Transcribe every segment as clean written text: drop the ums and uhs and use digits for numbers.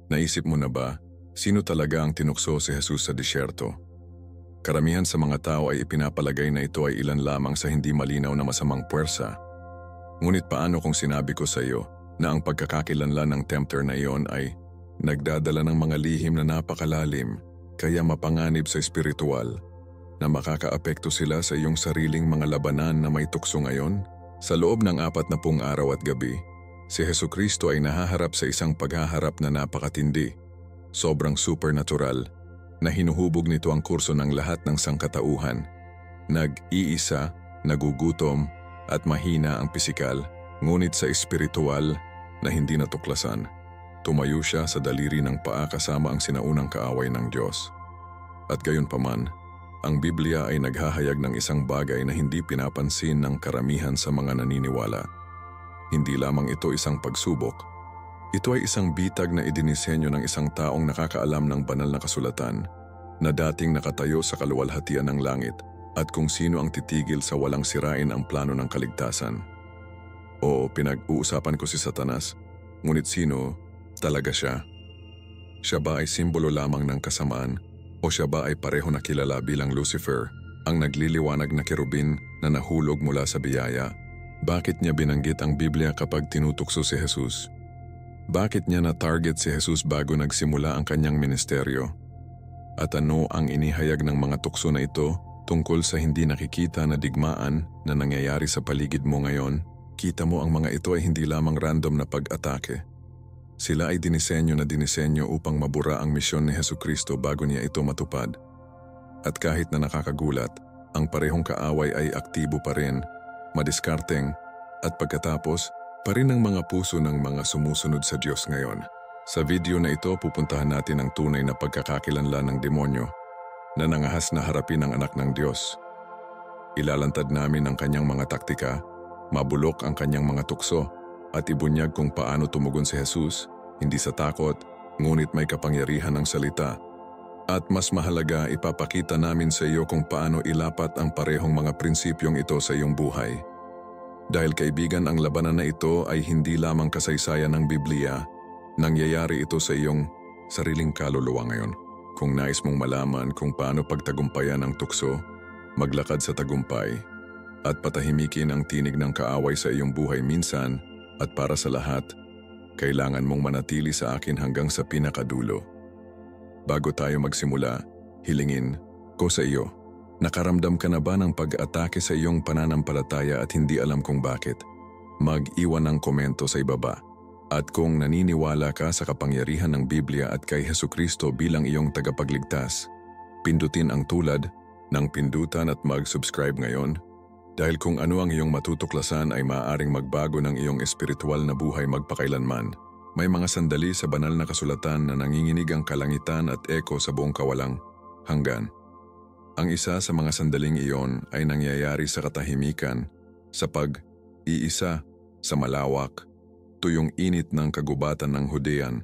Naisip mo na ba, sino talaga ang tinukso si Jesus sa disyerto? Karamihan sa mga tao ay ipinapalagay na ito ay ilan lamang sa hindi malinaw na masamang puwersa. Ngunit paano kung sinabi ko sa iyo na ang pagkakakilanlan ng tempter na iyon ay nagdadala ng mga lihim na napakalalim, kaya mapanganib sa espiritual, na makakaapekto sila sa iyong sariling mga labanan na may tukso ngayon? Sa loob ng 40 araw at gabi, si Hesukristo ay nahaharap sa isang paghaharap na napakatindi, sobrang supernatural, na hinuhubog nito ang kurso ng lahat ng sangkatauhan. Nag-iisa, nagugutom, at mahina ang pisikal, ngunit sa espiritual na hindi natuklasan. Tumayo siya sa daliri ng paa kasama ang sinaunang kaaway ng Diyos. At gayunpaman, ang Biblia ay naghahayag ng isang bagay na hindi pinapansin ng karamihan sa mga naniniwala. Hindi lamang ito isang pagsubok. Ito ay isang bitag na idinisenyo ng isang taong nakakaalam ng banal na kasulatan, na dating nakatayo sa kaluwalhatian ng langit, at kung sino ang titigil sa walang sirain ang plano ng kaligtasan. Oo, pinag-uusapan ko si Satanas, ngunit sino talaga siya? Siya ba ay simbolo lamang ng kasamaan, o siya ba ay pareho na kilala bilang Lucifer, ang nagliliwanag na kerubin na nahulog mula sa biyaya? Bakit niya binanggit ang Biblia kapag tinutukso si Jesus? Bakit niya na-target si Jesus bago nagsimula ang kanyang ministeryo? At ano ang inihayag ng mga tukso na ito tungkol sa hindi nakikita na digmaan na nangyayari sa paligid mo ngayon? Kita mo ang mga ito ay hindi lamang random na pag-atake. Sila ay dinisenyo upang mabura ang misyon ni Hesukristo bago niya ito matupad. At kahit na nakakagulat, ang parehong kaaway ay aktibo pa rin, madiskarteng, at pagkatapos, pa rin ang mga puso ng mga sumusunod sa Diyos ngayon. Sa video na ito, pupuntahan natin ang tunay na pagkakakilanlan ng demonyo na nangahas na harapin ang anak ng Diyos. Ilalantad namin ang kanyang mga taktika, mabulok ang kanyang mga tukso, at ibunyag kung paano tumugon si Jesus, hindi sa takot, ngunit may kapangyarihan ng salita. At mas mahalaga, ipapakita namin sa iyo kung paano ilapat ang parehong mga prinsipyong ito sa iyong buhay. Dahil kaibigan, ang labanan na ito ay hindi lamang kasaysayan ng Biblia, nangyayari ito sa iyong sariling kaluluwa ngayon. Kung nais mong malaman kung paano pagtagumpayan ang tukso, maglakad sa tagumpay, at patahimikin ang tinig ng kaaway sa iyong buhay minsan, at para sa lahat, kailangan mong manatili sa akin hanggang sa pinakadulo. Bago tayo magsimula, hilingin ko sa iyo, nakaramdam ka na ba ng pag-atake sa iyong pananampalataya at hindi alam kung bakit? Mag-iwan ng komento sa ibaba. At kung naniniwala ka sa kapangyarihan ng Biblia at kay Hesukristo bilang iyong tagapagligtas, pindutin ang tulad ng pindutan at mag-subscribe ngayon. Dahil kung ano ang iyong matutuklasan ay maaaring magbago ng iyong espiritual na buhay magpakailanman. May mga sandali sa banal na kasulatan na nanginginig ang kalangitan at eko sa buong kawalang hanggan. Ang isa sa mga sandaling iyon ay nangyayari sa katahimikan, sa pag-iisa, sa malawak, tuyong init ng kagubatan ng Hudean.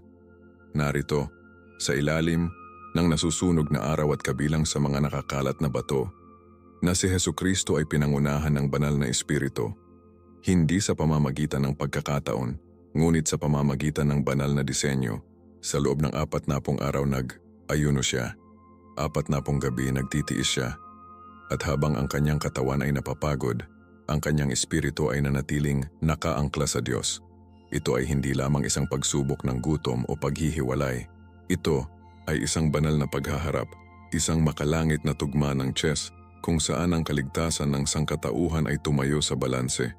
Narito, sa ilalim ng nasusunog na araw at kabilang sa mga nakakalat na bato, na si Hesukristo ay pinangunahan ng banal na espiritu, hindi sa pamamagitan ng pagkakataon, ngunit sa pamamagitan ng banal na disenyo. Sa loob ng 40 araw nag-ayuno siya, 40 gabi nagtitiis siya, at habang ang kanyang katawan ay napapagod, ang kanyang espiritu ay nanatiling nakaangkla sa Diyos. Ito ay hindi lamang isang pagsubok ng gutom o paghihiwalay. Ito ay isang banal na paghaharap, isang makalangit na tugma ng chess, kung saan ang kaligtasan ng sangkatauhan ay tumayo sa balanse.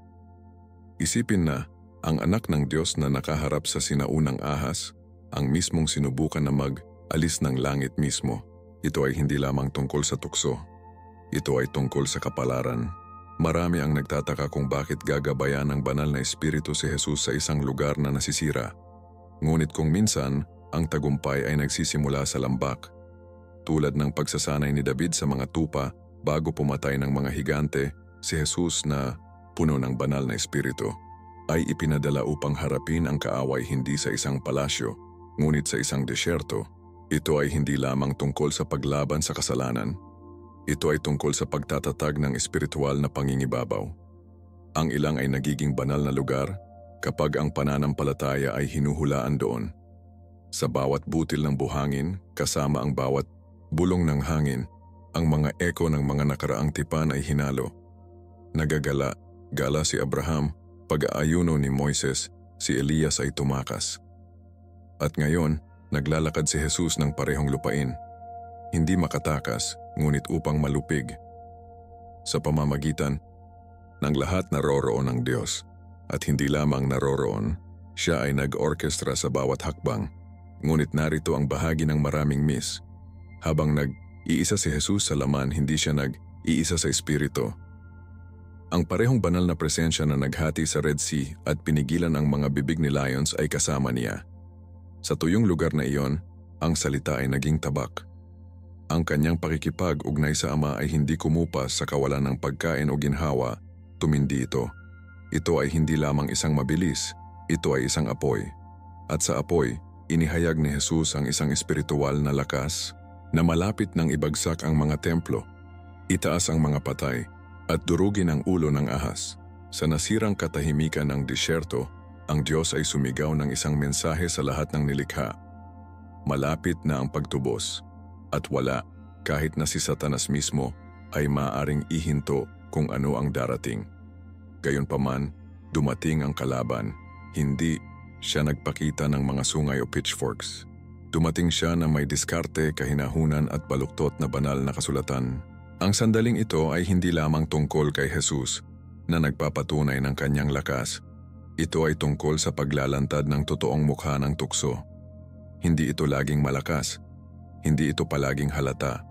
Isipin na, ang anak ng Diyos na nakaharap sa sinaunang ahas, ang mismong sinubukan na mag-alis ng langit mismo. Ito ay hindi lamang tungkol sa tukso. Ito ay tungkol sa kapalaran. Marami ang nagtataka kung bakit gagabayan ng banal na espiritu si Jesus sa isang lugar na nasisira. Ngunit kung minsan, ang tagumpay ay nagsisimula sa lambak. Tulad ng pagsasanay ni David sa mga tupa, bago pumatay ng mga higante, si Jesus na puno ng banal na espiritu ay ipinadala upang harapin ang kaaway hindi sa isang palasyo, ngunit sa isang desyerto. Ito ay hindi lamang tungkol sa paglaban sa kasalanan. Ito ay tungkol sa pagtatatag ng espiritual na pangingibabaw. Ang ilang ay nagiging banal na lugar kapag ang pananampalataya ay hinuhulaan doon. Sa bawat butil ng buhangin, kasama ang bawat bulong ng hangin, ang mga eko ng mga nakaraang tipan ay hinalo. Nagagala si Abraham, pag-aayuno ni Moises, si Elias ay tumakas. At ngayon, naglalakad si Jesus ng parehong lupain. Hindi makatakas, ngunit upang malupig. Sa pamamagitan ng lahat naroroon ng Diyos, at hindi lamang naroroon, siya ay nag-orkestra sa bawat hakbang. Ngunit narito ang bahagi ng maraming miss. Habang nag-iisa si Jesus sa laman, hindi siya nag-iisa sa espiritu. Ang parehong banal na presensya na naghati sa Red Sea at pinigilan ang mga bibig ni lions ay kasama niya. Sa tuyong lugar na iyon, ang salita ay naging tabak. Ang kanyang pakikipag-ugnay sa Ama ay hindi kumupas sa kawalan ng pagkain o ginhawa, tumindi ito. Ito ay hindi lamang isang mabilis, ito ay isang apoy. At sa apoy, inihayag ni Jesus ang isang espiritual na lakas na malapit nang ibagsak ang mga templo, itaas ang mga patay, at durugin ang ulo ng ahas. Sa nasirang katahimikan ng disyerto, ang Diyos ay sumigaw ng isang mensahe sa lahat ng nilikha. Malapit na ang pagtubos, at wala, kahit na si Satanas mismo, ay maaaring ihinto kung ano ang darating. Gayunpaman, dumating ang kalaban, hindi siya nagpakita ng mga sungay o pitchforks. Dumating siya na may diskarte, kahinahunan at baluktot na banal na kasulatan. Ang sandaling ito ay hindi lamang tungkol kay Jesus na nagpapatunay ng kanyang lakas. Ito ay tungkol sa paglalantad ng totoong mukha ng tukso. Hindi ito laging malakas. Hindi ito palaging halata.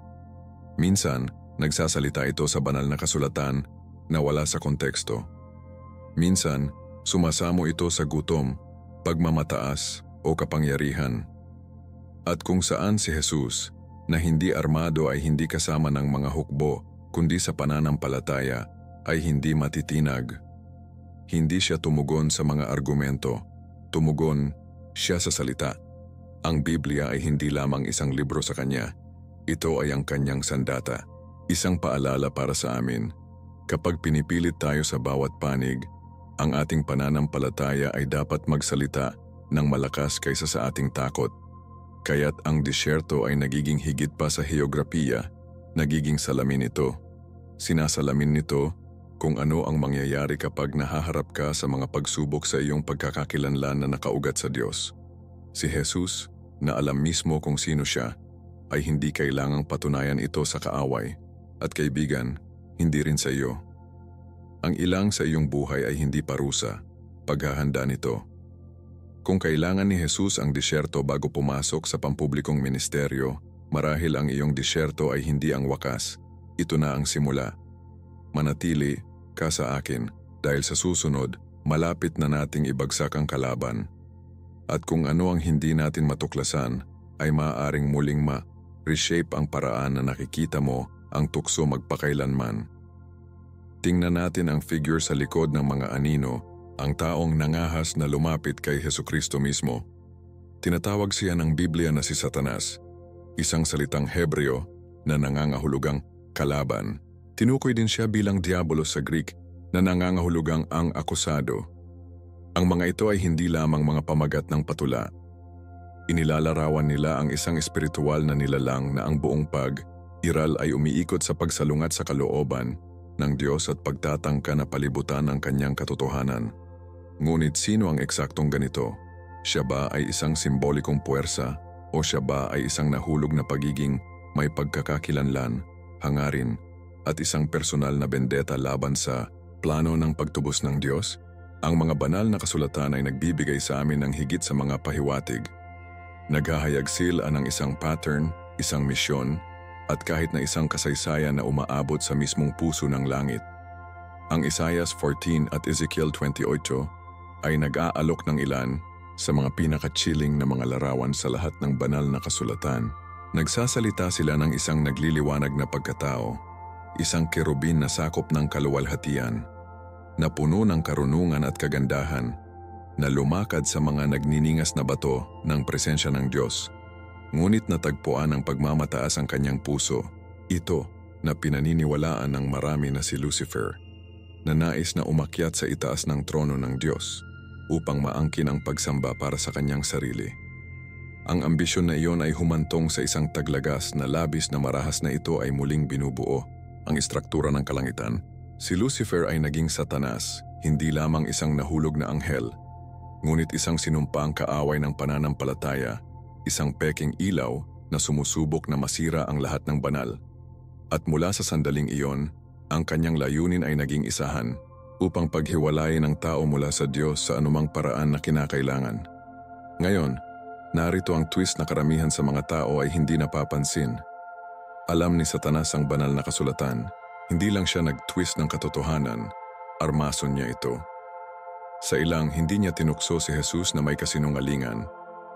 Minsan, nagsasalita ito sa banal na kasulatan na wala sa konteksto. Minsan, sumasamo ito sa gutom, pagmamataas o kapangyarihan. At kung saan si Jesus, na hindi armado ay hindi kasama ng mga hukbo, kundi sa pananampalataya, ay hindi matitinag. Hindi siya tumugon sa mga argumento, tumugon siya sa salita. Ang Biblia ay hindi lamang isang libro sa kanya, ito ay ang kanyang sandata. Isang paalala para sa amin, kapag pinipilit tayo sa bawat panig, ang ating pananampalataya ay dapat magsalita ng malakas kaysa sa ating takot. Kaya't ang disyerto ay nagiging higit pa sa heograpiya, nagiging salamin ito. Sinasalamin nito kung ano ang mangyayari kapag nahaharap ka sa mga pagsubok sa iyong pagkakakilanlan na nakaugat sa Diyos. Si Jesus, na alam mismo kung sino siya, ay hindi kailangang patunayan ito sa kaaway. At kaibigan, hindi rin sa iyo. Ang ilang sa iyong buhay ay hindi parusa, paghahanda nito. Kung kailangan ni Jesus ang disyerto bago pumasok sa pampublikong ministeryo, marahil ang iyong disyerto ay hindi ang wakas. Ito na ang simula. Manatili ka sa akin dahil sa susunod, malapit na nating ibagsak ang kalaban. At kung ano ang hindi natin matuklasan, ay maaaring muling reshape ang paraan na nakikita mo ang tukso magpakailanman. Tingnan natin ang figure sa likod ng mga anino, ang taong nangahas na lumapit kay Hesukristo mismo. Tinatawag siya ng Biblia na si Satanas, isang salitang Hebreo na nangangahulugang kalaban. Tinukoy din siya bilang Diabolos sa Greek na nangangahulugang ang akusado. Ang mga ito ay hindi lamang mga pamagat ng patula. Inilalarawan nila ang isang espiritual na nilalang na ang buong pag-iral ay umiikot sa pagsalungat sa kalooban ng Diyos at pagtatangka na palibutan ng kanyang katotohanan. Ngunit sino ang eksaktong ganito? Siya ba ay isang simbolikong puwersa o siya ba ay isang nahulog na pagiging may pagkakakilanlan, hangarin at isang personal na bendeta laban sa plano ng pagtubos ng Diyos? Ang mga banal na kasulatan ay nagbibigay sa amin ng higit sa mga pahiwatig. Naghahayag sila ng isang pattern, isang misyon, at kahit na isang kasaysayan na umaabot sa mismong puso ng langit. Ang Isaiah 14 at Ezekiel 28 ay nag-aalok ng ilan sa mga pinaka-chilling na mga larawan sa lahat ng banal na kasulatan. Nagsasalita sila ng isang nagliliwanag na pagkatao, isang kerubin na sakop ng kaluwalhatian, na puno ng karunungan at kagandahan, na lumakad sa mga nagniningas na bato ng presensya ng Diyos. Ngunit natagpuan ng pagmamataas ang kanyang puso, ito na pinaniniwalaan ng marami na si Lucifer, na nais na umakyat sa itaas ng trono ng Diyos upang maangkin ang pagsamba para sa kanyang sarili. Ang ambisyon na iyon ay humantong sa isang taglagas na labis na marahas na ito ay muling binubuo, ang istruktura ng kalangitan. Si Lucifer ay naging Satanas, hindi lamang isang nahulog na anghel, ngunit isang sinumpaang kaaway ng pananampalataya, isang peking ilaw na sumusubok na masira ang lahat ng banal. At mula sa sandaling iyon, ang kanyang layunin ay naging isahan upang paghiwalayin ang tao mula sa Diyos sa anumang paraan na kinakailangan. Ngayon, narito ang twist na karamihan sa mga tao ay hindi napapansin. Alam ni Satanas ang banal na kasulatan, hindi lang siya nag-twist ng katotohanan, armason niya ito. Sa ilang, hindi niya tinukso si Jesus na may kasinungalingan,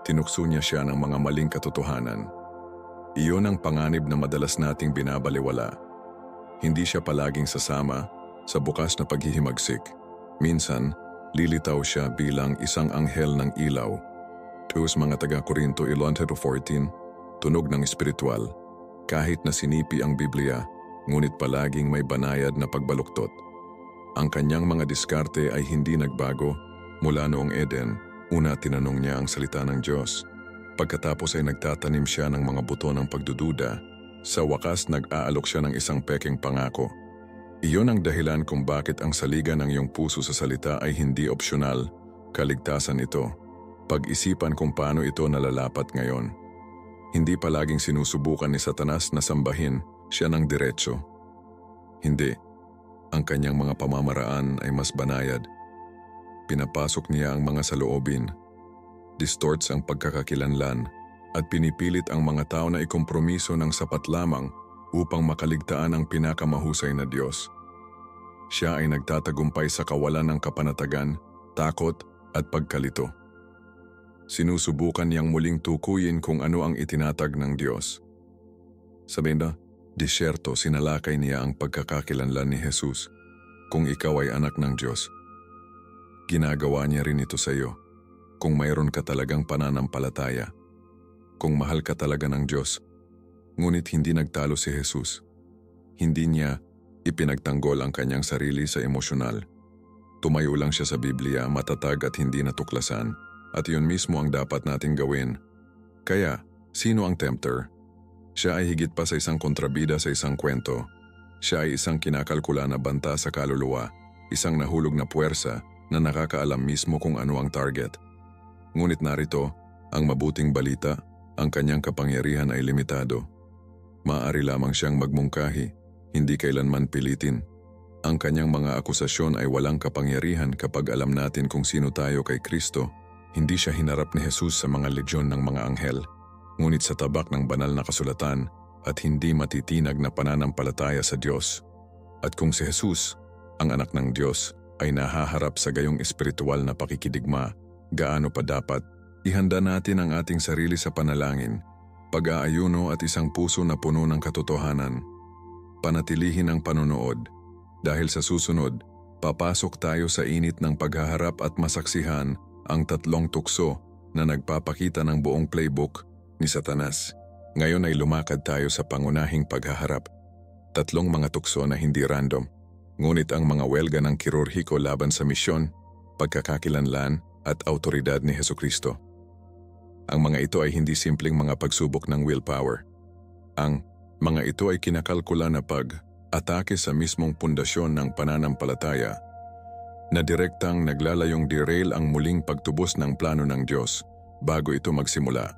tinukso niya siya ng mga maling katotohanan. Iyon ang panganib na madalas nating binabaliwala. Hindi siya palaging sasama sa bukas na paghihimagsik. Minsan, lilitaw siya bilang isang anghel ng ilaw. Tuos mga taga-Korinto 11:14, tunog ng espiritual. Kahit na sinipi ang Biblia, ngunit palaging may banayad na pagbaluktot. Ang kanyang mga diskarte ay hindi nagbago mula noong Eden. Una, tinanong niya ang salita ng Diyos. Pagkatapos ay nagtatanim siya ng mga buto ng pagdududa. Sa wakas, nag-aalok siya ng isang pekeng pangako. Iyon ang dahilan kung bakit ang saligan ng iyong puso sa salita ay hindi opsyonal. Kaligtasan ito. Pag-isipan kung paano ito nalalapat ngayon. Hindi palaging sinusubukan ni Satanas na sambahin siya ng diretso. Hindi. Ang kanyang mga pamamaraan ay mas banayad. Pinapasok niya ang mga saloobin, distorts ang pagkakakilanlan, at pinipilit ang mga tao na ikompromiso ng sapat lamang upang makaligtaan ang pinakamahusay na Diyos. Siya ay nagtatagumpay sa kawalan ng kapanatagan, takot at pagkalito. Sinusubukan niyang muling tukuyin kung ano ang itinatag ng Diyos. Sabihin na, disyerto sinalakay niya ang pagkakakilanlan ni Jesus. Kung ikaw ay anak ng Diyos, ginagawa niya rin ito sa iyo. Kung mayroon ka talagang pananampalataya, kung mahal ka talaga ng Diyos, ngunit hindi nagtalo si Jesus. Hindi niya ipinagtanggol ang kanyang sarili sa emosyonal. Tumayo lang siya sa Biblia, matatag at hindi natuklasan, at iyon mismo ang dapat nating gawin. Kaya, sino ang tempter? Siya ay higit pa sa isang kontrabida sa isang kwento. Siya ay isang kinakalkula na banta sa kaluluwa, isang nahulog na puwersa na nakakaalam mismo kung ano ang target. Ngunit narito, ang mabuting balita, ang kanyang kapangyarihan ay limitado. Maaari lamang siyang magmungkahi, hindi kailanman pilitin. Ang kanyang mga akusasyon ay walang kapangyarihan kapag alam natin kung sino tayo kay Kristo. Hindi siya hinarap ni Jesus sa mga legion ng mga anghel, ngunit sa tabak ng banal na kasulatan at hindi matitinag na pananampalataya sa Diyos. At kung si Jesus, ang anak ng Diyos, ay nahaharap sa gayong espiritual na pakikidigma, gaano pa dapat ihanda natin ang ating sarili sa panalangin, pag-aayuno at isang puso na puno ng katotohanan. Panatilihin ang panonood, dahil sa susunod, papasok tayo sa init ng paghaharap at masaksihan ang tatlong tukso na nagpapakita ng buong playbook ni Satanas. Ngayon ay lumakad tayo sa pangunahing paghaharap. Tatlong mga tukso na hindi random, ngunit ang mga welga ng kirurhiko laban sa misyon, pagkakakilanlan at autoridad ni Hesukristo. Ang mga ito ay hindi simpleng mga pagsubok ng willpower. Ang mga ito ay kinakalkula na pag-atake sa mismong pundasyon ng pananampalataya na direktang naglalayong derail ang muling pagtubos ng plano ng Diyos bago ito magsimula.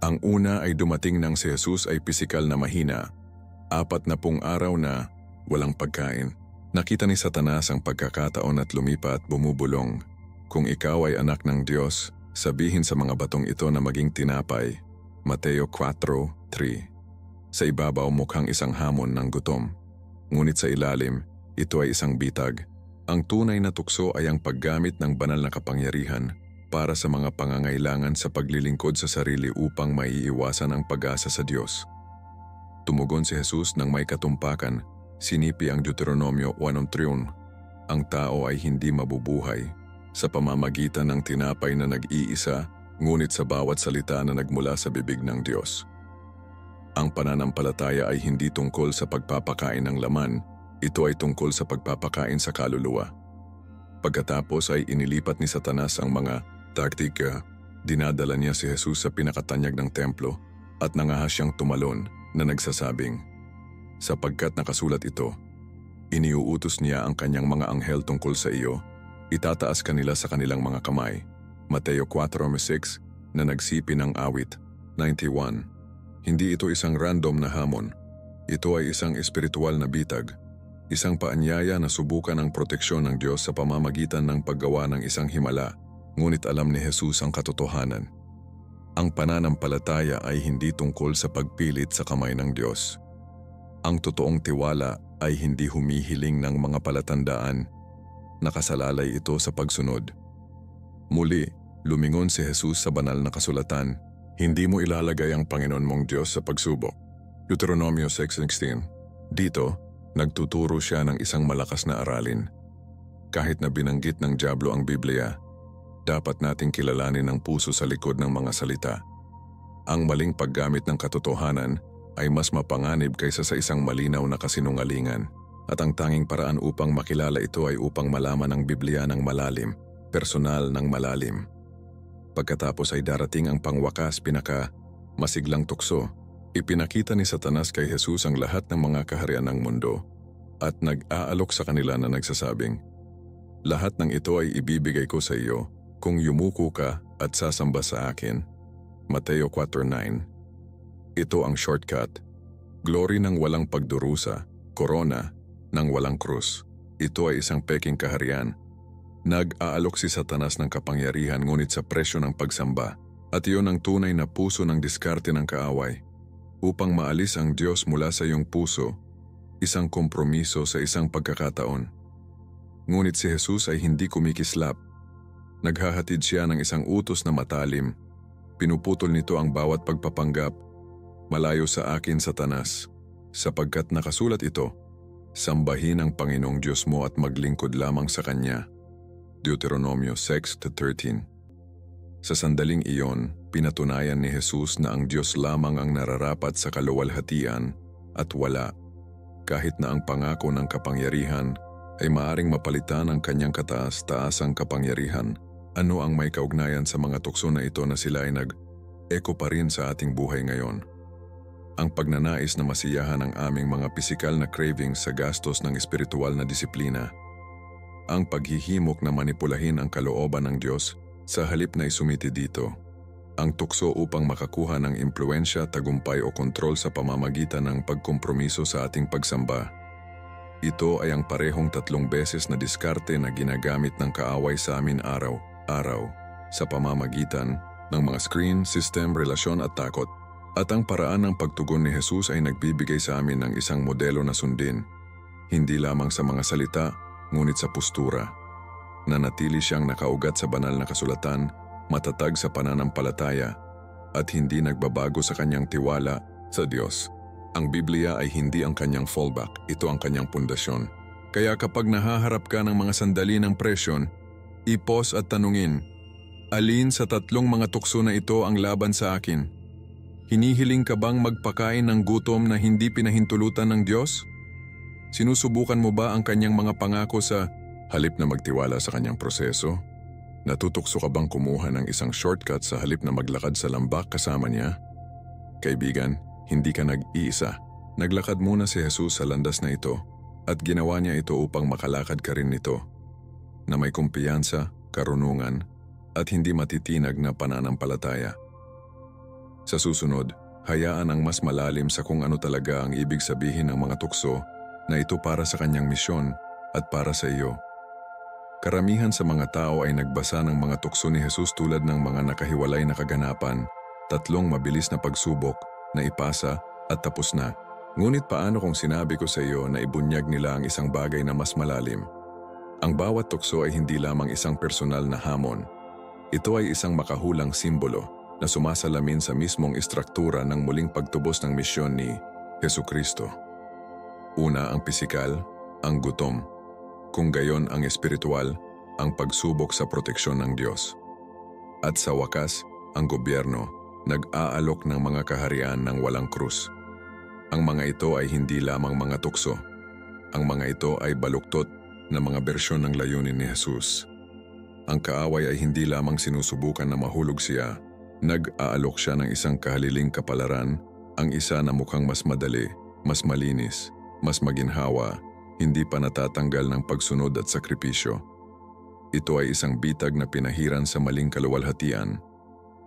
Ang una ay dumating nang si Jesus ay pisikal na mahina, 40 araw na walang pagkain. Nakita ni Satanas ang pagkakataon at lumipat bumubulong. Kung ikaw ay anak ng Diyos, sabihin sa mga batong ito na maging tinapay. Mateo 4:3. Sa ibabaw mukhang isang hamon ng gutom. Ngunit sa ilalim, ito ay isang bitag. Ang tunay na tukso ay ang paggamit ng banal na kapangyarihan para sa mga pangangailangan sa paglilingkod sa sarili upang maiiwasan ang pag-asa sa Diyos. Tumugon si Jesus nang may katumpakan, sinipi ang Deuteronomio 1:3. Ang tao ay hindi mabubuhay sa pamamagitan ng tinapay na nag-iisa, ngunit sa bawat salita na nagmula sa bibig ng Diyos. Ang pananampalataya ay hindi tungkol sa pagpapakain ng laman, ito ay tungkol sa pagpapakain sa kaluluwa. Pagkatapos ay inilipat ni Satanas ang mga taktika Dinadala niya si Jesus sa pinakatanyag ng templo at nangahas siyang tumalon na nagsasabing, "Sapagkat nakasulat ito, iniuutos niya ang kanyang mga anghel tungkol sa iyo, itataas kanila sa kanilang mga kamay." Mateo 4:6 na nagsipi ng awit 91. Hindi ito isang random na hamon. Ito ay isang espiritual na bitag, isang paanyaya na subukan ang proteksyon ng Diyos sa pamamagitan ng paggawa ng isang himala, ngunit alam ni Jesus ang katotohanan. Ang pananampalataya ay hindi tungkol sa pagpilit sa kamay ng Diyos. Ang totoong tiwala ay hindi humihiling ng mga palatandaan. Nakasalalay ito sa pagsunod. Muli, lumingon si Jesus sa banal na kasulatan, "Hindi mo ilalagay ang Panginoon mong Diyos sa pagsubok." Deuteronomio 6:16. Dito, nagtuturo siya ng isang malakas na aralin. Kahit na binanggit ng dyablo ang Biblia, dapat nating kilalanin ang puso sa likod ng mga salita. Ang maling paggamit ng katotohanan ay mas mapanganib kaysa sa isang malinaw na kasinungalingan, at ang tanging paraan upang makilala ito ay upang malaman ang Biblia ng malalim, personal ng malalim. Pagkatapos ay darating ang pangwakas masiglang tukso. Ipinakita ni Satanas kay Jesus ang lahat ng mga kaharian ng mundo at nag-aalok sa kanila na nagsasabing, "Lahat ng ito ay ibibigay ko sa iyo kung yumuko ka at sasamba sa akin." Mateo 4:9. Ito ang shortcut. Glory ng walang pagdurusa, korona ng walang krus. Ito ay isang peking kaharian. Nag-aalok si Satanas ng kapangyarihan ngunit sa presyo ng pagsamba, at iyon ang tunay na puso ng diskarte ng kaaway. Upang maalis ang Diyos mula sa iyong puso, isang kompromiso sa isang pagkakataon. Ngunit si Jesus ay hindi kumikislap. Naghahatid siya ng isang utos na matalim. Pinuputol nito ang bawat pagpapanggap. "Malayo sa akin, Satanas, sapagkat nakasulat ito, sambahin ang Panginoong Diyos mo at maglingkod lamang sa Kanya." Deuteronomio 6:13. Sa sandaling iyon, pinatunayan ni Jesus na ang Diyos lamang ang nararapat sa kaluwalhatian at wala. Kahit na ang pangako ng kapangyarihan ay maaring mapalitan ang kanyang kataas-taasang kapangyarihan, ano ang may kaugnayan sa mga tukso na ito na sila ay nag-echo pa rin sa ating buhay ngayon? Ang pagnanais na masiyahan ang aming mga pisikal na cravings sa gastos ng espiritual na disiplina. Ang paghihimok na manipulahin ang kalooban ng Diyos sa halip na isumiti dito. Ang tukso upang makakuha ng impluensya, tagumpay o kontrol sa pamamagitan ng pagkompromiso sa ating pagsamba. Ito ay ang parehong 3 beses na diskarte na ginagamit ng kaaway sa amin araw-araw sa pamamagitan ng mga screen, system, relasyon at takot. At ang paraan ng pagtugon ni Jesus ay nagbibigay sa amin ng isang modelo na sundin, hindi lamang sa mga salita, ngunit sa postura. Nanatili siyang nakaugat sa banal na kasulatan, matatag sa pananampalataya, at hindi nagbabago sa kanyang tiwala sa Diyos. Ang Biblia ay hindi ang kanyang fallback, ito ang kanyang pundasyon. Kaya kapag nahaharap ka ng mga sandali ng presyon, ipos at tanungin, "Alin sa 3 mga tukso na ito ang laban sa akin? Hinihiling ka bang magpakain ng gutom na hindi pinahintulutan ng Diyos? Sinusubukan mo ba ang kanyang mga pangako sa halip na magtiwala sa kanyang proseso? Natutukso ka bang kumuha ng isang shortcut sa halip na maglakad sa lambak kasama niya?" Kaibigan, hindi ka nag-iisa. Naglakad muna si Jesus sa landas na ito at ginawa niya ito upang makalakad ka rin nito, na may kumpiyansa, karunungan, at hindi matitinag na pananampalataya. Sa susunod, hayaan ang mas malalim sa kung ano talaga ang ibig sabihin ng mga tukso na ito para sa kanyang misyon at para sa iyo. Karamihan sa mga tao ay nagbasa ng mga tukso ni Jesus tulad ng mga nakahiwalay na kaganapan, 3 mabilis na pagsubok, na ipasa at tapos na. Ngunit paano kung sinabi ko sa iyo na ibunyag nila ang isang bagay na mas malalim? Ang bawat tukso ay hindi lamang isang personal na hamon. Ito ay isang makahulang simbolo na sumasalamin sa mismong istruktura ng muling pagtubos ng misyon ni Hesukristo. Una ang pisikal, ang gutom. Kung gayon ang espiritual, ang pagsubok sa proteksyon ng Diyos. At sa wakas, ang gobyerno, nag-aalok ng mga kaharian ng walang krus. Ang mga ito ay hindi lamang mga tukso. Ang mga ito ay baluktot na mga bersyon ng layunin ni Jesus. Ang kaaway ay hindi lamang sinusubukan na mahulog siya, nag-aalok siya ng isang kahaliling kapalaran, ang isa na mukhang mas madali, mas malinis, mas maginhawa, hindi pa natatanggal ng pagsunod at sakripisyo. Ito ay isang bitag na pinahiran sa maling kaluwalhatian.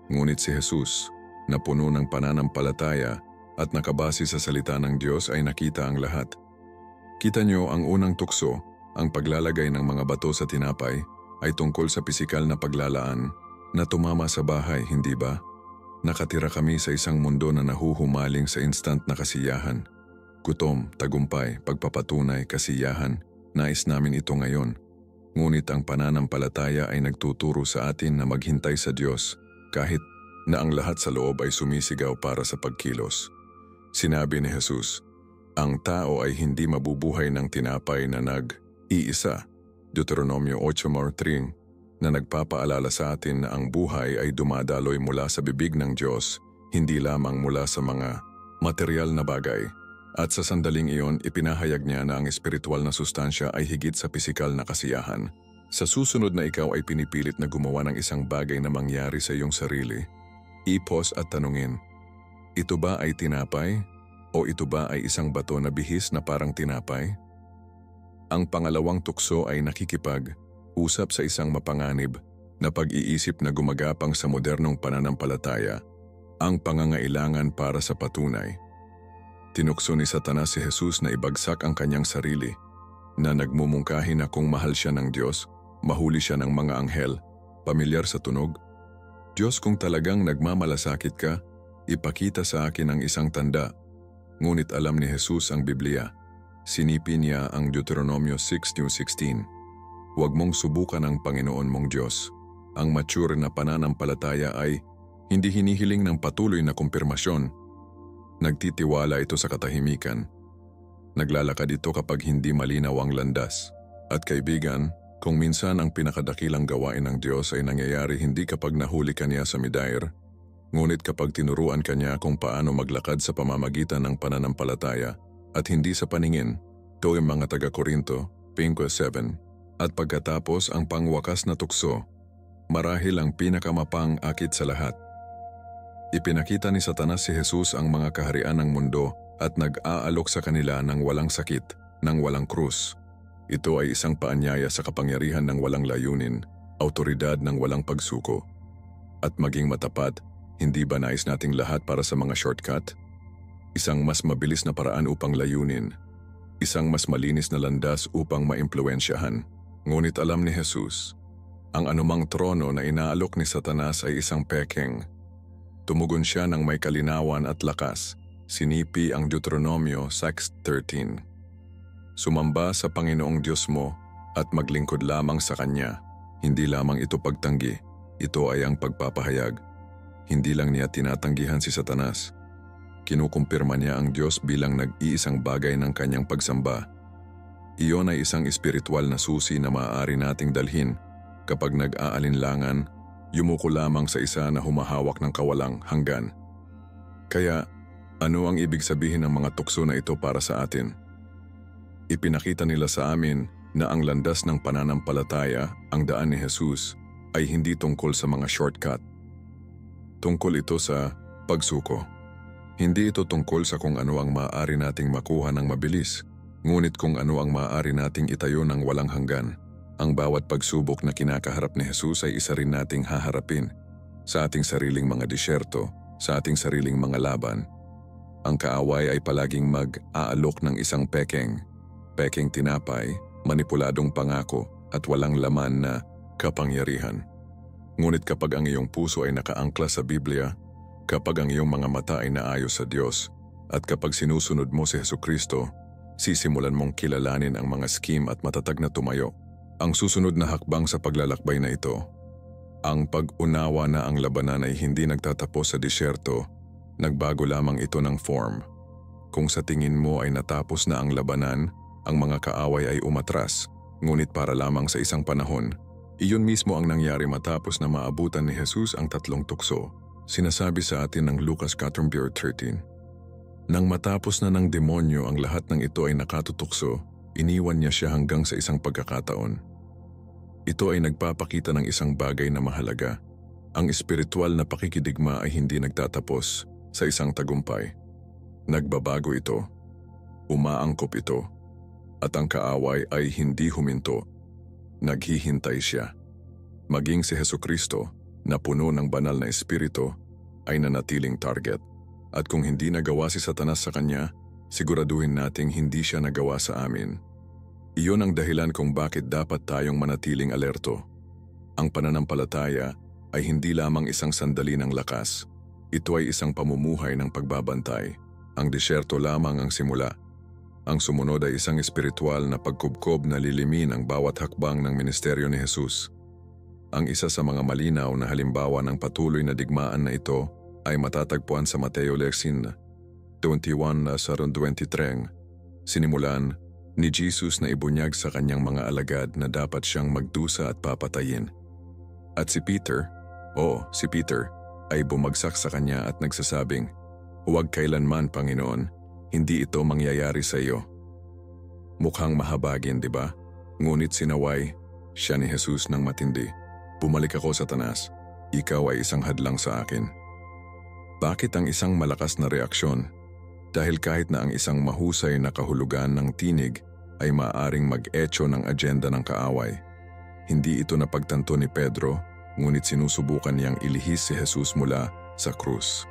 Ngunit si Jesus, na puno ng pananampalataya at nakabase sa salita ng Diyos ay nakita ang lahat. Kita niyo ang unang tukso, ang paglalagay ng mga bato sa tinapay, ay tungkol sa pisikal na paglalaan na tumama sa bahay, hindi ba? Nakatira kami sa isang mundo na nahuhumaling sa instant na kasiyahan. Gutom, tagumpay, pagpapatunay, kasiyahan, nais namin ito ngayon. Ngunit ang pananampalataya ay nagtuturo sa atin na maghintay sa Diyos kahit na ang lahat sa loob ay sumisigaw para sa pagkilos. Sinabi ni Jesus, ang tao ay hindi mabubuhay ng tinapay na nag-iisa. Deuteronomio 8:3 na nagpapaalala sa atin na ang buhay ay dumadaloy mula sa bibig ng Diyos, hindi lamang mula sa mga material na bagay. At sa sandaling iyon, ipinahayag niya na ang espiritual na sustansya ay higit sa pisikal na kasiyahan. Sa susunod na ikaw ay pinipilit na gumawa ng isang bagay na mangyari sa iyong sarili, ipos at tanungin, ito ba ay tinapay? O ito ba ay isang bato na bihis na parang tinapay? Ang pangalawang tukso ay nakikipag-usap sa isang mapanganib na pag-iisip na gumagapang sa modernong pananampalataya, ang pangangailangan para sa patunay. Tinukso ni Satanas si Jesus na ibagsak ang kanyang sarili, na nagmumungkahi na kung mahal siya ng Diyos, mahuli siya ng mga anghel, pamilyar sa tunog. Diyos, kung talagang nagmamalasakit ka, ipakita sa akin ang isang tanda. Ngunit alam ni Jesus ang Biblia. Sinipin niya ang Deuteronomio 6:16. Huwag mong subukan ang Panginoon mong Diyos. Ang mature na pananampalataya ay hindi hinihiling ng patuloy na kumpirmasyon. Nagtitiwala ito sa katahimikan. Naglalakad ito kapag hindi malinaw ang landas. At kaibigan, kung minsan ang pinakadakilang gawain ng Diyos ay nangyayari hindi kapag nahuli ka niya sa midair, ngunit kapag tinuruan ka niya kung paano maglakad sa pamamagitan ng pananampalataya, at hindi sa paningin, ito ang mga taga-Korinto, 5:7. At pagkatapos ang pangwakas na tukso, marahil ang pinakamapang-akit sa lahat. Ipinakita ni Satanas si Jesus ang mga kaharian ng mundo at nag-aalok sa kanila ng walang sakit, ng walang krus. Ito ay isang paanyaya sa kapangyarihan ng walang layunin, autoridad ng walang pagsuko. At maging matapat, hindi ba nais nating lahat para sa mga shortcut? Isang mas mabilis na paraan upang layunin. Isang mas malinis na landas upang maimpluwensyahan. Ngunit alam ni Jesus, ang anumang trono na inaalok ni Satanas ay isang pekeng. Tumugon siya ng may kalinawan at lakas. Sinipi ang Deuteronomio 6:13. Sumamba sa Panginoong Diyos mo at maglingkod lamang sa Kanya. Hindi lamang ito pagtanggi, ito ay ang pagpapahayag. Hindi lang niya tinatanggihan si Satanas. Kinukumpirma niya ang Diyos bilang nag-iisang bagay ng kanyang pagsamba. Iyon ay isang espiritual na susi na maaari nating dalhin kapag nag-aalinlangan, yumuko lamang sa isa na humahawak ng kawalang hanggan. Kaya, ano ang ibig sabihin ng mga tukso na ito para sa atin? Ipinakita nila sa amin na ang landas ng pananampalataya, ang daan ni Jesus, ay hindi tungkol sa mga shortcut. Tungkol ito sa pagsuko. Hindi ito tungkol sa kung ano ang maaari nating makuha ng mabilis, ngunit kung ano ang maaari nating itayo ng walang hanggan. Ang bawat pagsubok na kinakaharap ni Jesus ay isa rin nating haharapin sa ating sariling mga disyerto, sa ating sariling mga laban. Ang kaaway ay palaging mag-aalok ng isang pekeng tinapay, manipuladong pangako at walang laman na kapangyarihan. Ngunit kapag ang iyong puso ay nakaangkla sa Biblia, kapag ang iyong mga mata ay naayos sa Diyos, at kapag sinusunod mo si Hesukristo, sisimulan mong kilalanin ang mga scheme at matatag na tumayo. Ang susunod na hakbang sa paglalakbay na ito, ang pag-unawa na ang labanan ay hindi nagtatapos sa disyerto, nagbago lamang ito ng form. Kung sa tingin mo ay natapos na ang labanan, ang mga kaaway ay umatras, ngunit para lamang sa isang panahon. Iyon mismo ang nangyari matapos na maabutan ni Jesus ang tatlong tukso. Sinasabi sa atin ng Lucas 4:13. Nang matapos na ng demonyo ang lahat ng ito ay nakatutukso, iniwan niya siya hanggang sa isang pagkakataon. Ito ay nagpapakita ng isang bagay na mahalaga. Ang espiritual na pakikidigma ay hindi nagtatapos sa isang tagumpay. Nagbabago ito, umaangkop ito, at ang kaaway ay hindi huminto. Naghihintay siya. Maging si Hesukristo na puno ng banal na espiritu ay nanatiling target. At kung hindi nagawa si Satanas sa kanya, siguraduhin nating hindi siya nagawa sa amin. Iyon ang dahilan kung bakit dapat tayong manatiling alerto. Ang pananampalataya ay hindi lamang isang sandali ng lakas. Ito ay isang pamumuhay ng pagbabantay. Ang disyerto lamang ang simula. Ang sumunod ay isang espiritual na pagkubkob na lilimin ang bawat hakbang ng ministeryo ni Jesus. Ang isa sa mga malinaw na halimbawa ng patuloy na digmaan na ito ay matatagpuan sa Mateo 11:21-23. Sinimulan ni Jesus na ibunyag sa kanyang mga alagad na dapat siyang magdusa at papatayin. At si Peter, ay bumagsak sa kanya at nagsasabing, "Huwag kailanman, Panginoon, hindi ito mangyayari sa iyo." Mukhang mahabagin, di ba? Ngunit sinaway siya ni Jesus ng matindi. "Bumalik ako, Satanas. Ikaw ay isang hadlang sa akin." Bakit ang isang malakas na reaksyon? Dahil kahit na ang isang mahusay na kahulugan ng tinig ay maaaring mag-echo ng agenda ng kaaway. Hindi ito napagtanto ni Pedro, ngunit sinusubukan niyang ilihis si Jesus mula sa krus.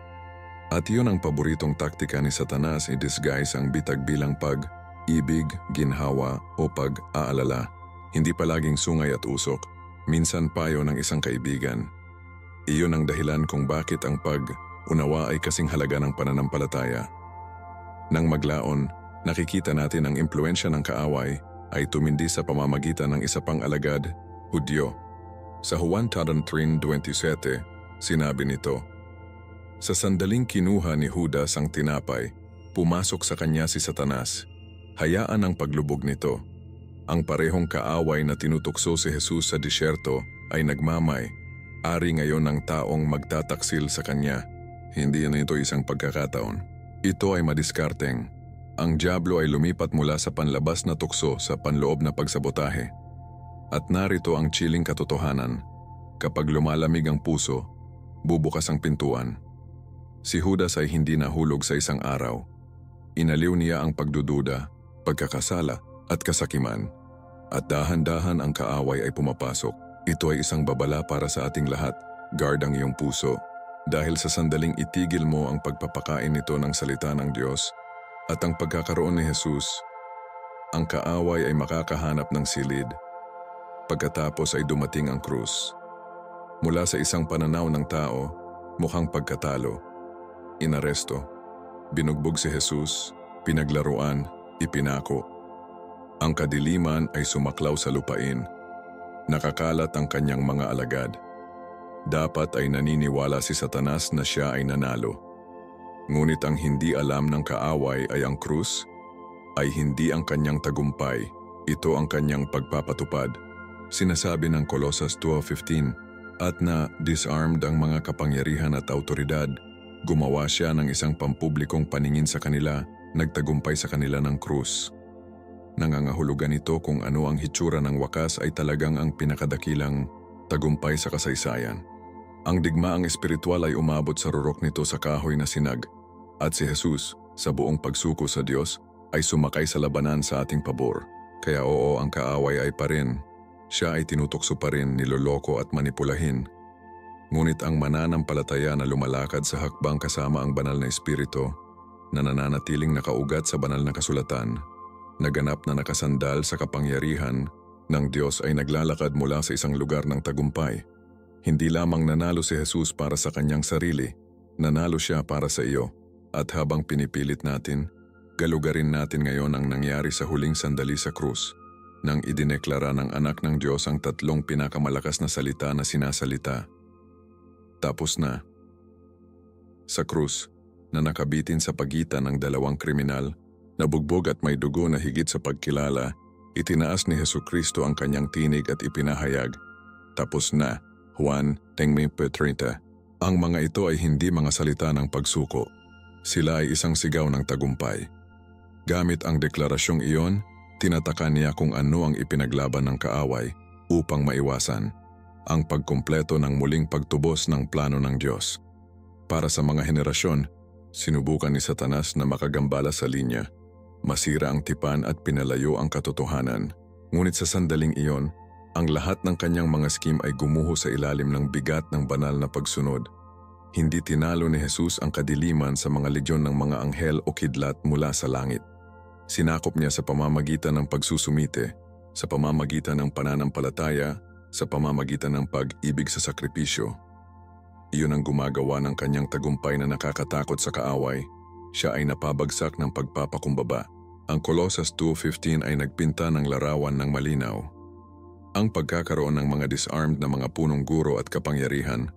At iyon ang paboritong taktika ni Satanas, i-disguise ang bitag bilang pag-ibig, ginhawa o pag-aalala. Hindi palaging sungay at usok, minsan payo ng isang kaibigan. Iyon ang dahilan kung bakit ang pag-unawa ay kasing halaga ng pananampalataya. Nang maglaon, nakikita natin ang impluensya ng kaaway ay tumindi sa pamamagitan ng isa pang alagad, Hudyo. Sa Juan 13:27, sinabi nito, "Sa sandaling kinuha ni Judas ang tinapay, pumasok sa kanya si Satanas. Hayaan ang paglubog nito." Ang parehong kaaway na tinutukso si Jesus sa disyerto ay nagmamay. Ari ngayon ng taong magtataksil sa kanya. Hindi na ito isang pagkakataon. Ito ay madiskarteng. Ang dyablo ay lumipat mula sa panlabas na tukso sa panloob na pagsabotahe. At narito ang chilling katotohanan. Kapag lumalamig ang puso, bubukas ang pintuan. Si Judas ay hindi nahulog sa isang araw. Inaliw niya ang pagdududa, pagkakasala at kasakiman. At dahan-dahan ang kaaway ay pumapasok. Ito ay isang babala para sa ating lahat. Guard ang iyong puso. Dahil sa sandaling itigil mo ang pagpapakain nito ng salita ng Diyos at ang pagkakaroon ni Jesus, ang kaaway ay makakahanap ng silid. Pagkatapos ay dumating ang krus. Mula sa isang pananaw ng tao, mukhang pagkatalo. Inaresto, binugbog si Jesus, pinaglaruan, ipinako. Ang kadiliman ay sumaklaw sa lupain. Nakakalat ang kanyang mga alagad. Dapat ay naniniwala si Satanas na siya ay nanalo. Ngunit ang hindi alam ng kaaway ay ang krus, ay hindi ang kanyang tagumpay, ito ang kanyang pagpapatupad. Sinasabi ng Colossus 12:15, "At na disarmed ang mga kapangyarihan at autoridad, gumawa siya ng isang pampublikong paningin sa kanila, nagtagumpay sa kanila ng krus." Nangangahulugan ito kung ano ang hitsura ng wakas ay talagang ang pinakadakilang tagumpay sa kasaysayan. Ang digmaang espiritual ay umabot sa rurok nito sa kahoy na sinag, at si Jesus, sa buong pagsuko sa Diyos, ay sumakay sa labanan sa ating pabor. Kaya oo, ang kaaway ay pa rin. Siya ay tinutukso pa rin, niloloko at manipulahin. Ngunit ang mananampalataya na lumalakad sa hakbang kasama ang banal na espiritu, na nananatiling nakaugat sa banal na kasulatan, naganap na nakasandal sa kapangyarihan ng Diyos ay naglalakad mula sa isang lugar ng tagumpay. Hindi lamang nanalo si Jesus para sa kanyang sarili, nanalo siya para sa iyo. At habang pinipilit natin, galugarin natin ngayon ang nangyari sa huling sandali sa krus, nang idineklara ng anak ng Diyos ang tatlong pinakamalakas na salita na sinasalita. Tapos na. Sa krus, na nakabitin sa pagitan ng dalawang kriminal, nabugbog at may dugo na higit sa pagkilala, itinaas ni Hesukristo ang kanyang tinig at ipinahayag, "Tapos na." Juan 10:30. Ang mga ito ay hindi mga salita ng pagsuko. Sila ay isang sigaw ng tagumpay. Gamit ang deklarasyong iyon, tinatakan niya kung ano ang ipinaglaban ng kaaway, upang maiwasan ang pagkumpleto ng muling pagtubos ng plano ng Diyos. Para sa mga henerasyon, sinubukan ni Satanas na makagambala sa linya, masira ang tipan at pinalayo ang katotohanan. Ngunit sa sandaling iyon, ang lahat ng kanyang mga scheme ay gumuho sa ilalim ng bigat ng banal na pagsunod. Hindi tinalo ni Jesus ang kadiliman sa mga legion ng mga anghel o kidlat mula sa langit. Sinakop niya sa pamamagitan ng pagsusumite, sa pamamagitan ng pananampalataya, sa pamamagitan ng pag-ibig sa sakripisyo. Iyon ang gumagawa ng kanyang tagumpay na nakakatakot sa kaaway. Siya ay napabagsak ng pagpapakumbaba. Ang Colossus 2:15 ay nagpinta ng larawan ng malinaw. Ang pagkakaroon ng mga disarmed na mga punong guro at kapangyarihan,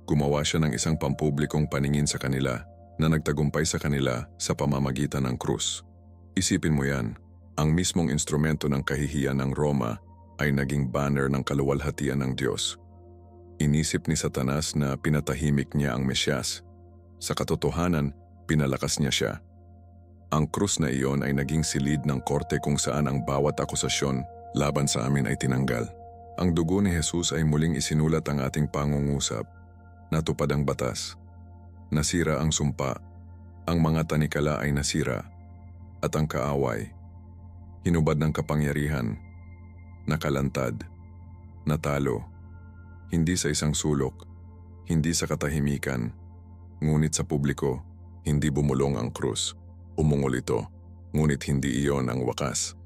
gumawa siya ng isang pampublikong paningin sa kanila na nagtagumpay sa kanila sa pamamagitan ng krus. Isipin mo yan, ang mismong instrumento ng kahihiyan ng Roma ay naging banner ng kaluwalhatian ng Diyos. Inisip ni Satanas na pinatahimik niya ang Mesyas. Sa katotohanan, pinalakas niya siya. Ang krus na iyon ay naging silid ng korte kung saan ang bawat akusasyon laban sa amin ay tinanggal. Ang dugo ni Jesus ay muling isinulat ang ating pangungusap. Natupad ang batas. Nasira ang sumpa. Ang mga tanikala ay nasira. At ang kaaway, hinubad ng kapangyarihan, nakalantad, natalo, hindi sa isang sulok, hindi sa katahimikan, ngunit sa publiko, hindi bumulong ang krus. Umungol ito, ngunit hindi iyon ang wakas.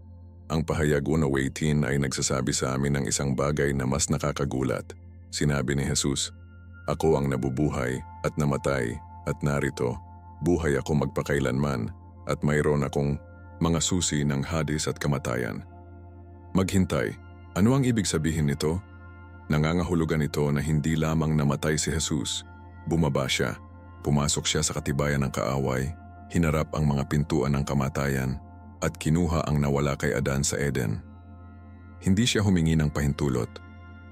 Ang pahayag 1:18 ay nagsasabi sa amin ng isang bagay na mas nakakagulat. Sinabi ni Jesus, "Ako ang nabubuhay at namatay at narito, buhay ako magpakailanman at mayroon akong mga susi ng Hades at kamatayan." Maghintay, ano ang ibig sabihin nito? Nangangahulugan ito na hindi lamang namatay si Jesus, bumaba siya, pumasok siya sa katibayan ng kaaway, hinarap ang mga pintuan ng kamatayan, at kinuha ang nawala kay Adan sa Eden. Hindi siya humingi ng pahintulot,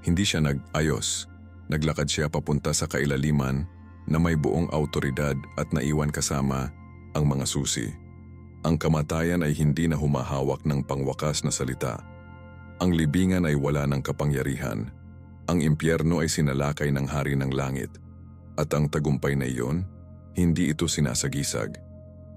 hindi siya nag-ayos, naglakad siya papunta sa kailaliman na may buong autoridad at naiwan kasama ang mga susi. Ang kamatayan ay hindi na humahawak ng pangwakas na salita. Ang libingan ay wala ng kapangyarihan. Ang impyerno ay sinalakay ng hari ng langit. At ang tagumpay na iyon, hindi ito sinasagisag.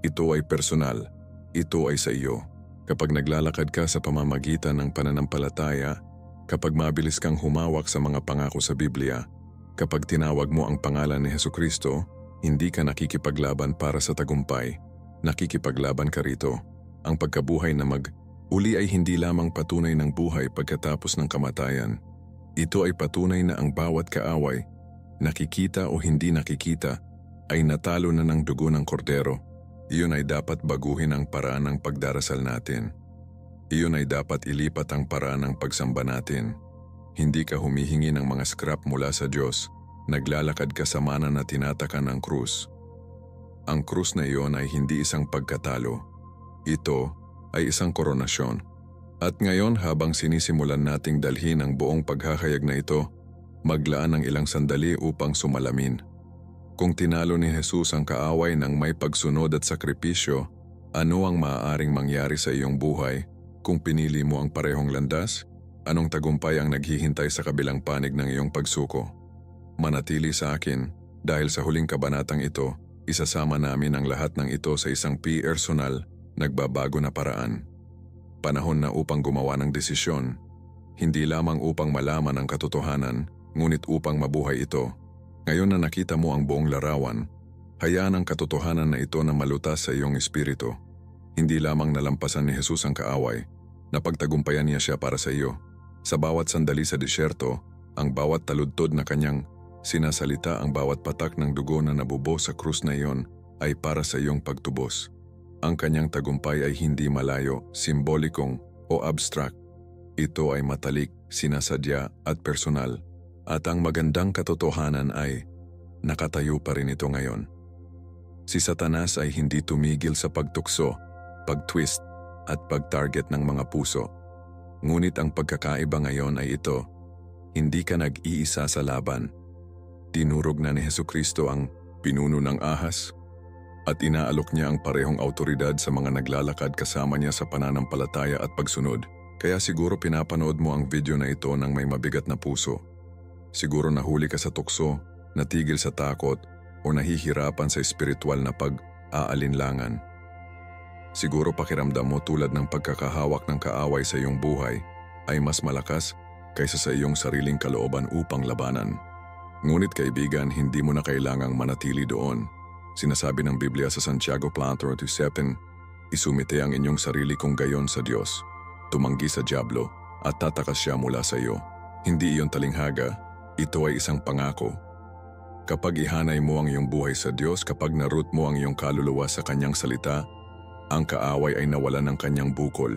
Ito ay personal. Ito ay sa iyo. Kapag naglalakad ka sa pamamagitan ng pananampalataya, kapag mabilis kang humawak sa mga pangako sa Biblia, kapag tinawag mo ang pangalan ni Hesukristo, hindi ka nakikipaglaban para sa tagumpay. Nakikipaglaban ka rito. Ang pagkabuhay na uli ay hindi lamang patunay ng buhay pagkatapos ng kamatayan. Ito ay patunay na ang bawat kaaway, nakikita o hindi nakikita, ay natalo na ng dugo ng kordero. Iyon ay dapat baguhin ang paraan ng pagdarasal natin. Iyon ay dapat ilipat ang paraan ng pagsamba natin. Hindi ka humihingi ng mga scrap mula sa Diyos, naglalakad ka sa mana na tinatakan ng krus. Ang krus na iyon ay hindi isang pagkatalo. Ito ay isang koronasyon. At ngayon habang sinisimulan nating dalhin ang buong paghahayag na ito, maglaan ng ilang sandali upang sumalamin. Kung tinalo ni Jesus ang kaaway ng may pagsunod at sakripisyo, ano ang maaaring mangyari sa iyong buhay kung pinili mo ang parehong landas? Anong tagumpay ang naghihintay sa kabilang panig ng iyong pagsuko? Manatili sa akin dahil sa huling kabanatang ito, isasama namin ang lahat ng ito sa isang personal, nagbabago na paraan. Panahon na upang gumawa ng desisyon, hindi lamang upang malaman ang katotohanan, ngunit upang mabuhay ito. Ngayon na nakita mo ang buong larawan, hayaan ang katotohanan na ito na malutas sa iyong espiritu. Hindi lamang nalampasan ni Jesus ang kaaway, napagtagumpayan niya siya para sa iyo. Sa bawat sandali sa disyerto, ang bawat taludtod na kanyang sinasalita, ang bawat patak ng dugo na nabubo sa krus na iyon ay para sa iyong pagtubos. Ang kanyang tagumpay ay hindi malayo, simbolikong o abstract. Ito ay matalik, sinasadya at personal. At ang magandang katotohanan ay nakatayo pa rin ito ngayon. Si Satanas ay hindi tumigil sa pagtukso, pag-twist at pag-target ng mga puso. Ngunit ang pagkakaiba ngayon ay ito, hindi ka nag-iisa sa laban. Tinurog na ni Hesukristo ang pinuno ng ahas at inaalok niya ang parehong autoridad sa mga naglalakad kasama niya sa pananampalataya at pagsunod. Kaya siguro pinapanood mo ang video na ito ng may mabigat na puso. Siguro nahuli ka sa tukso, natigil sa takot, o nahihirapan sa espiritual na pag-aalinlangan. Siguro pakiramdam mo tulad ng pagkakahawak ng kaaway sa iyong buhay ay mas malakas kaysa sa iyong sariling kalooban upang labanan. Ngunit kaibigan, hindi mo na kailangang manatili doon. Sinasabi ng Biblia sa Santiago 4:7, isumite ang inyong sarili kung gayon sa Diyos. Tumanggi sa dyablo at tatakas siya mula sa iyo. Hindi iyon talinghaga, ito ay isang pangako. Kapag ihanay mo ang iyong buhay sa Diyos, kapag naroot mo ang iyong kaluluwa sa Kanyang salita, ang kaaway ay nawalan ng kanyang bukol.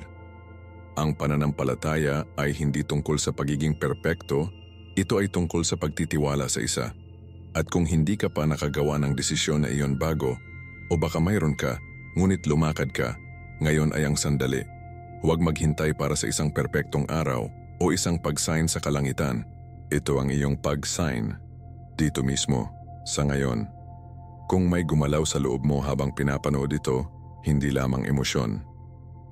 Ang pananampalataya ay hindi tungkol sa pagiging perpekto, ito ay tungkol sa pagtitiwala sa isa. At kung hindi ka pa nakagawa ng desisyon na iyon bago, o baka mayroon ka, ngunit lumakad ka, ngayon ay ang sandali. Huwag maghintay para sa isang perpektong araw o isang pag-sign sa kalangitan. Ito ang iyong pag-sign. Dito mismo, sa ngayon. Kung may gumalaw sa loob mo habang pinapanood ito, hindi lamang emosyon.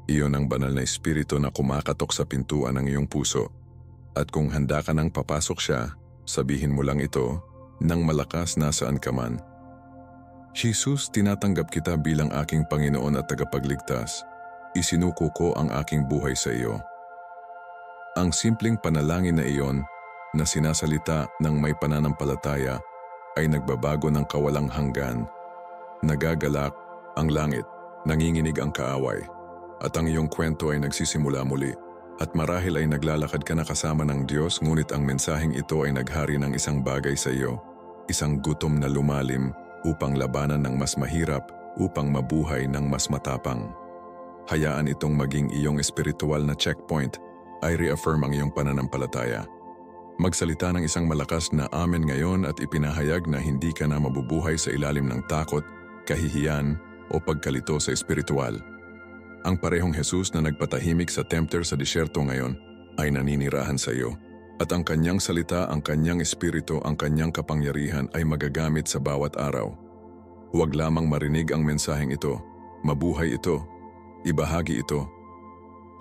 Iyon ang banal na espiritu na kumakatok sa pintuan ng iyong puso. At kung handa ka nang papasok siya, sabihin mo lang ito nang malakas nasaan ka man. Jesus, tinatanggap kita bilang aking Panginoon at tagapagligtas. Isinuko ko ang aking buhay sa iyo. Ang simpleng panalangin na iyon na sinasalita ng may pananampalataya ay nagbabago ng kawalang hanggan. Nagagalak ang langit. Nanginginig ang kaaway, at ang iyong kwento ay nagsisimula muli. At marahil ay naglalakad ka na kasama ng Diyos, ngunit ang mensaheng ito ay naghari ng isang bagay sa iyo, isang gutom na lumalim upang labanan ng mas mahirap, upang mabuhay ng mas matapang. Hayaan itong maging iyong espiritual na checkpoint, ay reaffirm ang iyong pananampalataya. Magsalita ng isang malakas na amen ngayon at ipinahayag na hindi ka na mabubuhay sa ilalim ng takot, kahihiyan, o pagkalito sa espiritual. Ang parehong Jesus na nagpatahimik sa tempter sa disyerto ngayon ay naninirahan sa iyo. At ang kanyang salita, ang kanyang espiritu, ang kanyang kapangyarihan ay magagamit sa bawat araw. Huwag lamang marinig ang mensaheng ito, mabuhay ito, ibahagi ito.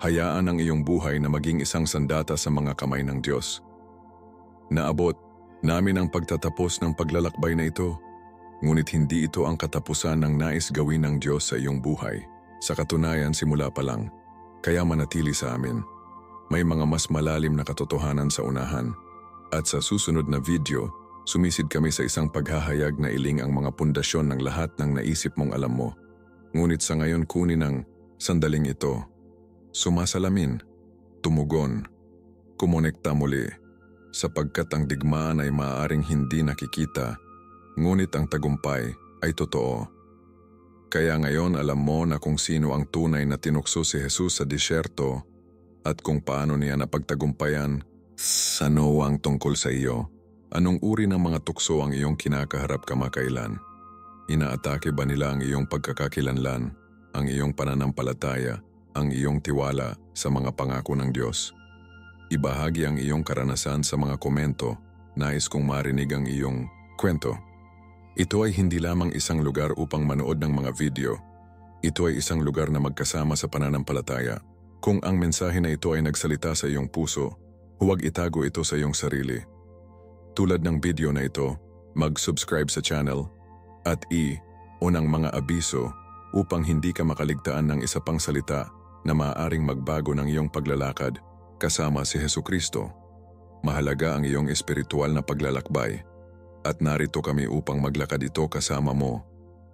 Hayaan ang iyong buhay na maging isang sandata sa mga kamay ng Diyos. Naabot namin ang pagtatapos ng paglalakbay na ito. Ngunit hindi ito ang katapusan ng nais gawin ng Diyos sa iyong buhay. Sa katunayan, simula pa lang, kaya manatili sa amin. May mga mas malalim na katotohanan sa unahan. At sa susunod na video, sumisid kami sa isang paghahayag na iling ang mga pundasyon ng lahat ng naisip mong alam mo. Ngunit sa ngayon kunin ang sandaling ito. Sumasalamin, tumugon, kumonekta muli, sapagkat ang digmaan ay maaaring hindi nakikita, ngunit ang tagumpay ay totoo. Kaya ngayon alam mo na kung sino ang tunay na tinukso si Jesus sa disyerto at kung paano niya napagtagumpayan. Ano ang tungkol sa iyo? Anong uri ng mga tukso ang iyong kinakaharap kamakailan? Inaatake ba nila ang iyong pagkakakilanlan, ang iyong pananampalataya, ang iyong tiwala sa mga pangako ng Diyos? Ibahagi ang iyong karanasan sa mga komento. Nais kong marinig ang iyong kwento. Ito ay hindi lamang isang lugar upang manood ng mga video. Ito ay isang lugar na magkasama sa pananampalataya. Kung ang mensahe na ito ay nagsalita sa iyong puso, huwag itago ito sa iyong sarili. Tulad ng video na ito, mag-subscribe sa channel at i-on ang mga abiso upang hindi ka makaligtaan ng isa pang salita na maaaring magbago ng iyong paglalakad kasama si Hesukristo. Mahalaga ang iyong espiritual na paglalakbay. At narito kami upang maglakad ito kasama mo.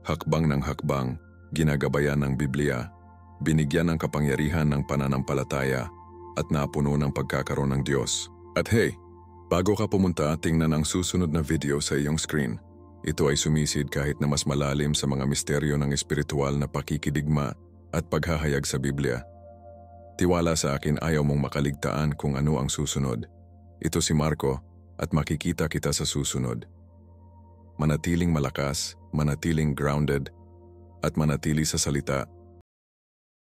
Hakbang ng hakbang, ginagabayan ng Biblia, binigyan ng kapangyarihan ng pananampalataya at napuno ng pagkakaroon ng Diyos. At hey, bago ka pumunta, tingnan ang susunod na video sa iyong screen. Ito ay sumisid kahit na mas malalim sa mga misteryo ng espiritual na pakikidigma at paghahayag sa Biblia. Tiwala sa akin, ayaw mong makaligtaan kung ano ang susunod. Ito si Marco at makikita kita sa susunod. Manatiling malakas, manatiling grounded, at manatili sa salita